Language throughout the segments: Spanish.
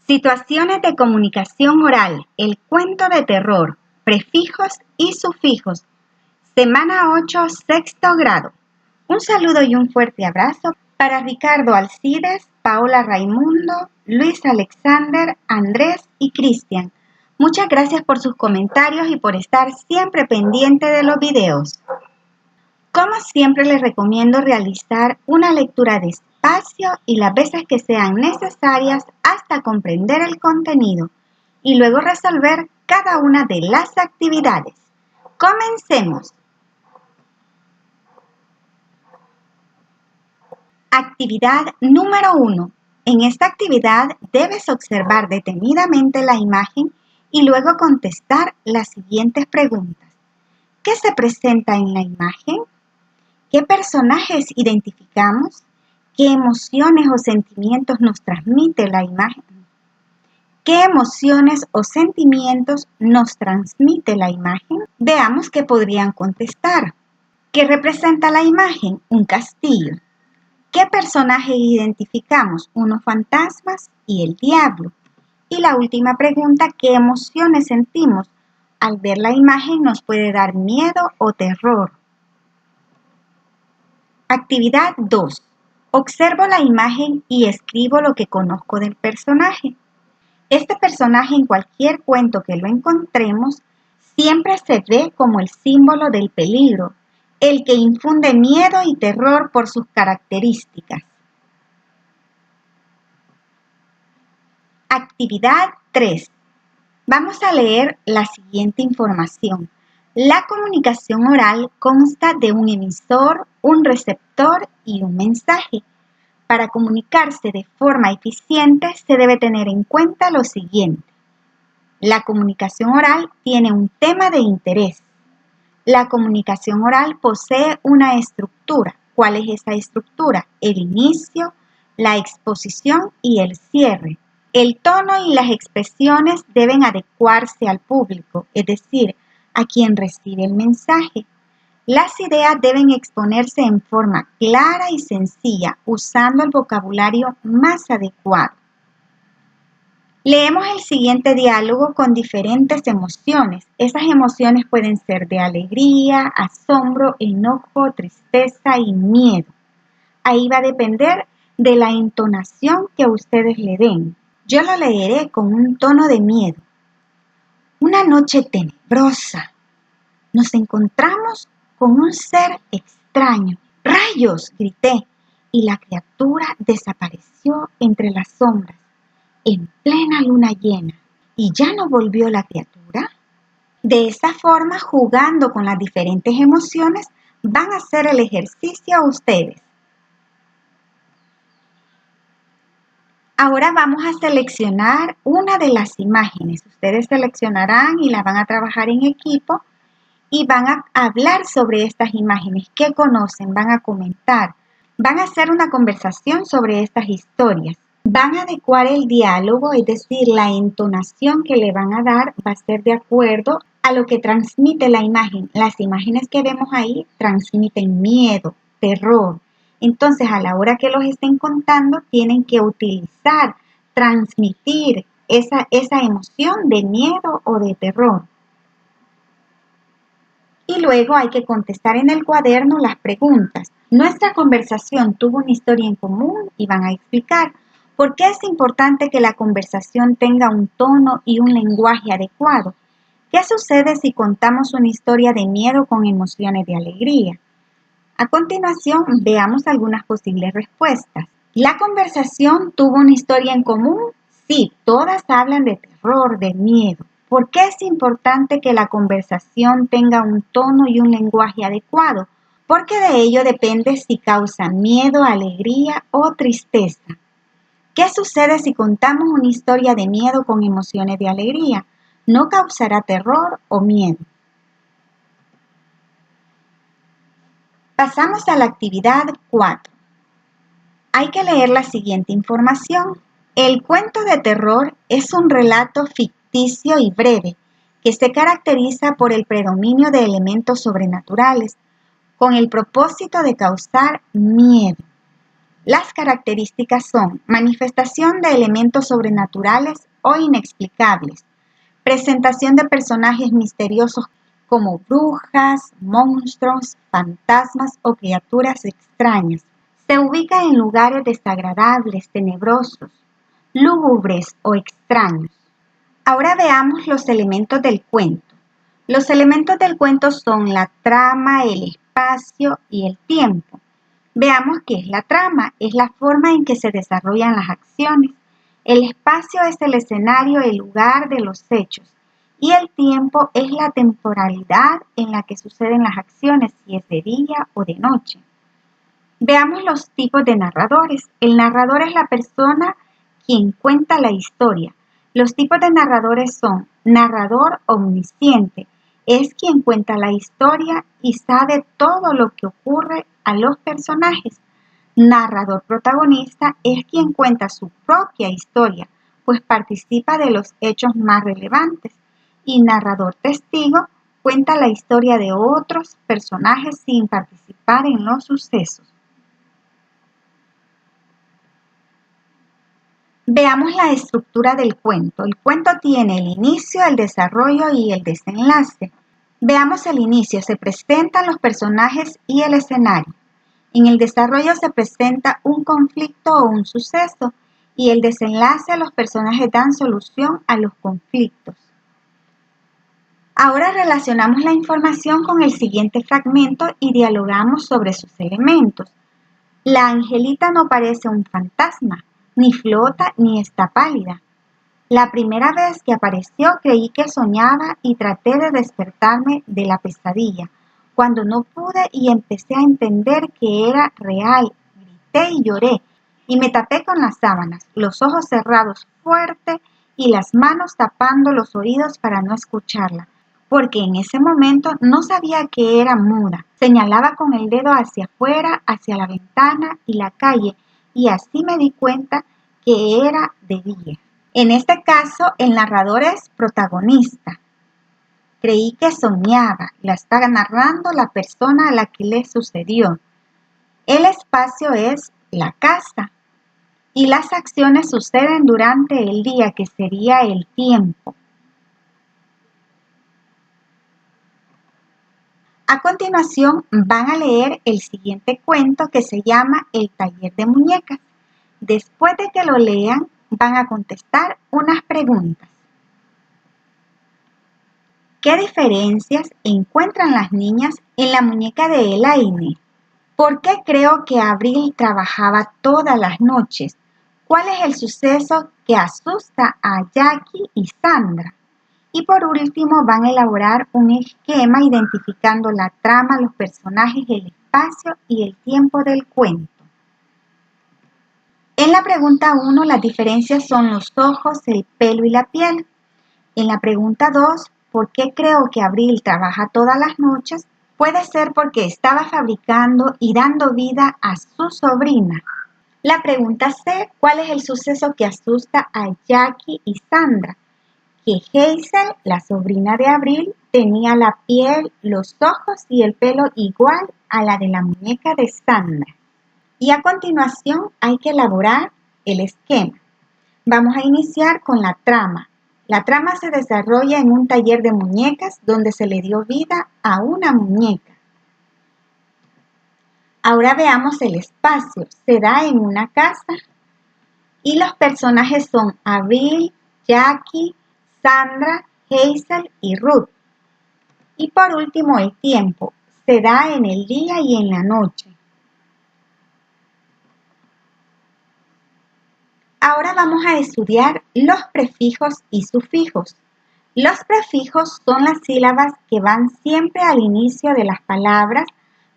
Situaciones de comunicación oral, el cuento de terror, prefijos y sufijos. Semana 8, sexto grado. Un saludo y un fuerte abrazo para Ricardo Alcides, Paola Raimundo, Luis Alexander, Andrés y Cristian. Muchas gracias por sus comentarios y por estar siempre pendiente de los videos. Como siempre les recomiendo realizar una lectura despacio y las veces que sean necesarias hasta comprender el contenido y luego resolver cada una de las actividades. Comencemos. Actividad número 1. En esta actividad debes observar detenidamente la imagen y luego contestar las siguientes preguntas. ¿Qué se presenta en la imagen? ¿Qué personajes identificamos? ¿Qué emociones o sentimientos nos transmite la imagen? ¿Qué emociones o sentimientos nos transmite la imagen? Veamos qué podrían contestar. ¿Qué representa la imagen? Un castillo. ¿Qué personajes identificamos? Unos fantasmas y el diablo. Y la última pregunta, ¿qué emociones sentimos? Al ver la imagen nos puede dar miedo o terror. Actividad 2. Observo la imagen y escribo lo que conozco del personaje. Este personaje en cualquier cuento que lo encontremos siempre se ve como el símbolo del peligro, el que infunde miedo y terror por sus características. Actividad 3. Vamos a leer la siguiente información. La comunicación oral consta de un emisor, un receptor y un mensaje. Para comunicarse de forma eficiente se debe tener en cuenta lo siguiente. La comunicación oral tiene un tema de interés. La comunicación oral posee una estructura. ¿Cuál es esa estructura? El inicio, la exposición y el cierre. El tono y las expresiones deben adecuarse al público, es decir, a quien recibe el mensaje. Las ideas deben exponerse en forma clara y sencilla, usando el vocabulario más adecuado. Leemos el siguiente diálogo con diferentes emociones. Esas emociones pueden ser de alegría, asombro, enojo, tristeza y miedo. Ahí va a depender de la entonación que ustedes le den. Yo lo leeré con un tono de miedo. Una noche tenebrosa. Nos encontramos con un ser extraño. ¡Rayos!, grité, y la criatura desapareció entre las sombras, en plena luna llena. ¿Y ya no volvió la criatura? De esa forma, jugando con las diferentes emociones, van a hacer el ejercicio ustedes. Ahora vamos a seleccionar una de las imágenes. Ustedes seleccionarán y la van a trabajar en equipo y van a hablar sobre estas imágenes. ¿Qué conocen? Van a comentar. Van a hacer una conversación sobre estas historias. Van a adecuar el diálogo, es decir, la entonación que le van a dar va a ser de acuerdo a lo que transmite la imagen. Las imágenes que vemos ahí transmiten miedo, terror. Entonces, a la hora que los estén contando, tienen que utilizar, transmitir esa emoción de miedo o de terror. Y luego hay que contestar en el cuaderno las preguntas. Nuestra conversación tuvo una historia en común y van a explicar por qué es importante que la conversación tenga un tono y un lenguaje adecuado. ¿Qué sucede si contamos una historia de miedo con emociones de alegría? A continuación, veamos algunas posibles respuestas. ¿La conversación tuvo una historia en común? Sí, todas hablan de terror, de miedo. ¿Por qué es importante que la conversación tenga un tono y un lenguaje adecuado? Porque de ello depende si causa miedo, alegría o tristeza. ¿Qué sucede si contamos una historia de miedo con emociones de alegría? No causará terror o miedo. Pasamos a la actividad 4. Hay que leer la siguiente información. El cuento de terror es un relato ficticio y breve que se caracteriza por el predominio de elementos sobrenaturales con el propósito de causar miedo. Las características son manifestación de elementos sobrenaturales o inexplicables, presentación de personajes misteriosos como brujas, monstruos, fantasmas o criaturas extrañas. Se ubica en lugares desagradables, tenebrosos, lúgubres o extraños. Ahora veamos los elementos del cuento. Los elementos del cuento son la trama, el espacio y el tiempo. Veamos qué es la trama. Es la forma en que se desarrollan las acciones. El espacio es el escenario, el lugar de los hechos. Y el tiempo es la temporalidad en la que suceden las acciones, si es de día o de noche. Veamos los tipos de narradores. El narrador es la persona quien cuenta la historia. Los tipos de narradores son narrador omnisciente, es quien cuenta la historia y sabe todo lo que ocurre a los personajes. Narrador protagonista es quien cuenta su propia historia, pues participa de los hechos más relevantes. Y narrador testigo cuenta la historia de otros personajes sin participar en los sucesos. Veamos la estructura del cuento. El cuento tiene el inicio, el desarrollo y el desenlace. Veamos el inicio. Se presentan los personajes y el escenario. En el desarrollo se presenta un conflicto o un suceso y el desenlace los personajes dan solución a los conflictos. Ahora relacionamos la información con el siguiente fragmento y dialogamos sobre sus elementos. La angelita no parece un fantasma, ni flota ni está pálida. La primera vez que apareció creí que soñaba y traté de despertarme de la pesadilla. Cuando no pude y empecé a entender que era real, grité y lloré y me tapé con las sábanas, los ojos cerrados fuerte y las manos tapando los oídos para no escucharla, porque en ese momento no sabía que era muda. Señalaba con el dedo hacia afuera, hacia la ventana y la calle, y así me di cuenta que era de día. En este caso, el narrador es protagonista. Creí que soñaba, la está narrando la persona a la que le sucedió. El espacio es la casa y las acciones suceden durante el día, que sería el tiempo. A continuación van a leer el siguiente cuento que se llama El taller de muñecas. Después de que lo lean, van a contestar unas preguntas. ¿Qué diferencias encuentran las niñas en la muñeca de Elaine? ¿Por qué creo que Abril trabajaba todas las noches? ¿Cuál es el suceso que asusta a Jackie y Sandra? Y por último van a elaborar un esquema identificando la trama, los personajes, el espacio y el tiempo del cuento. En la pregunta 1 las diferencias son los ojos, el pelo y la piel. En la pregunta 2, ¿por qué creo que Abril trabaja todas las noches? Puede ser porque estaba fabricando y dando vida a su sobrina. La pregunta C, ¿cuál es el suceso que asusta a Jackie y Sandra? Que Hazel, la sobrina de Abril, tenía la piel, los ojos y el pelo igual a la de la muñeca de Sandra. Y a continuación hay que elaborar el esquema. Vamos a iniciar con la trama. La trama se desarrolla en un taller de muñecas donde se le dio vida a una muñeca. Ahora veamos el espacio. Se da en una casa y los personajes son Abril, Jackie, Sandra, Hazel y Ruth. Y por último el tiempo. Se da en el día y en la noche. Ahora vamos a estudiar los prefijos y sufijos. Los prefijos son las sílabas que van siempre al inicio de las palabras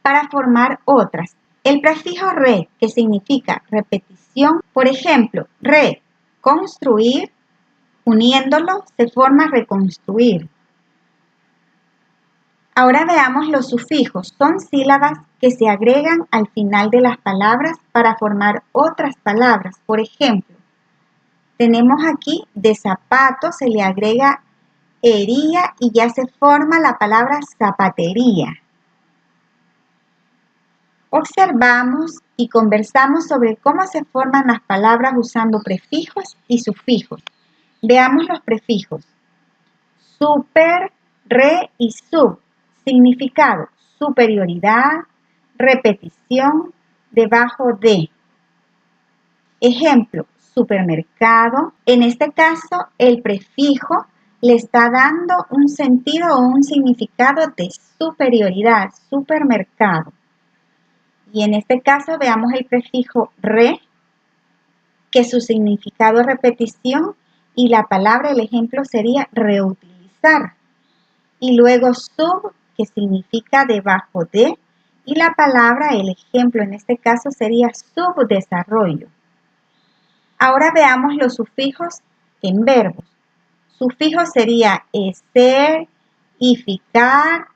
para formar otras. El prefijo re, que significa repetición, por ejemplo, reconstruir, uniéndolo se forma reconstruir. Ahora veamos los sufijos. Son sílabas que se agregan al final de las palabras para formar otras palabras. Por ejemplo, tenemos aquí de zapato, se le agrega ería y ya se forma la palabra zapatería. Observamos y conversamos sobre cómo se forman las palabras usando prefijos y sufijos. Veamos los prefijos. Super, re y sub. Significado: superioridad, repetición, debajo de. Ejemplo: supermercado. En este caso, el prefijo le está dando un sentido o un significado de superioridad, supermercado. Y en este caso veamos el prefijo re, que su significado es repetición, y la palabra, el ejemplo sería reutilizar. Y luego sub, que significa debajo de, y la palabra, el ejemplo en este caso sería subdesarrollo. Ahora veamos los sufijos en verbos. Sufijo sería ser, ificar,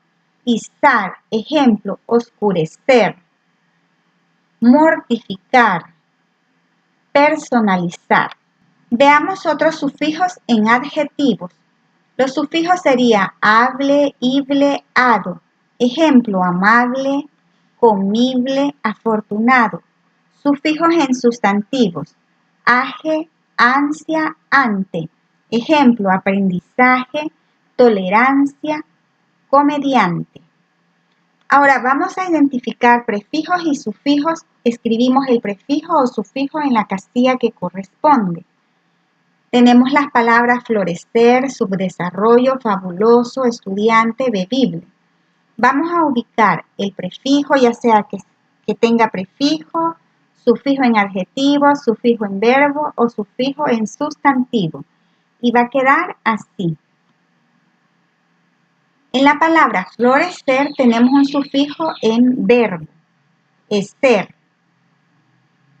izar. Ejemplo: oscurecer, mortificar, personalizar. Veamos otros sufijos en adjetivos. Los sufijos serían able, ible, ado. Ejemplo: amable, comible, afortunado. Sufijos en sustantivos: age, ansia, ante. Ejemplo: aprendizaje, tolerancia, comediante. Ahora vamos a identificar prefijos y sufijos. Escribimos el prefijo o sufijo en la casilla que corresponde. Tenemos las palabras florecer, subdesarrollo, fabuloso, estudiante, bebible. Vamos a ubicar el prefijo, ya sea que tenga prefijo, sufijo en adjetivo, sufijo en verbo o sufijo en sustantivo. Y va a quedar así. En la palabra florecer tenemos un sufijo en verbo, ser.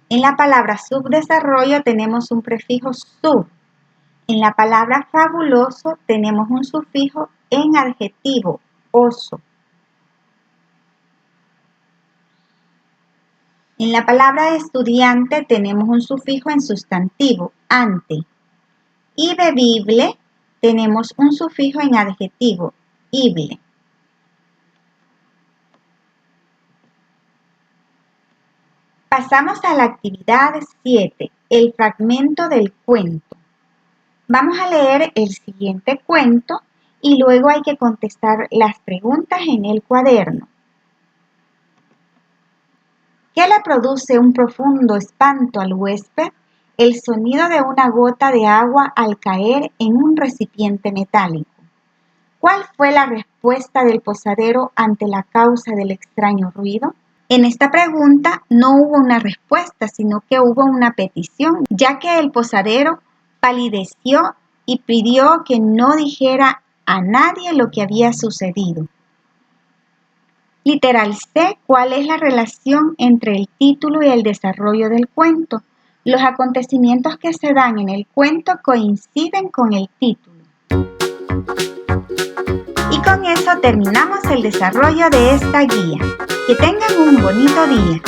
En la palabra subdesarrollo tenemos un prefijo sub. En la palabra fabuloso tenemos un sufijo en adjetivo, oso. En la palabra estudiante tenemos un sufijo en sustantivo, ante. Y bebible tenemos un sufijo en adjetivo, ible. Pasamos a la actividad 7, el fragmento del cuento. Vamos a leer el siguiente cuento y luego hay que contestar las preguntas en el cuaderno. ¿Qué le produce un profundo espanto al huésped? El sonido de una gota de agua al caer en un recipiente metálico. ¿Cuál fue la respuesta del posadero ante la causa del extraño ruido? En esta pregunta no hubo una respuesta, sino que hubo una petición, ya que el posadero palideció y pidió que no dijera a nadie lo que había sucedido. Literal C. ¿Cuál es la relación entre el título y el desarrollo del cuento? Los acontecimientos que se dan en el cuento coinciden con el título. Y con eso terminamos el desarrollo de esta guía. Que tengan un bonito día.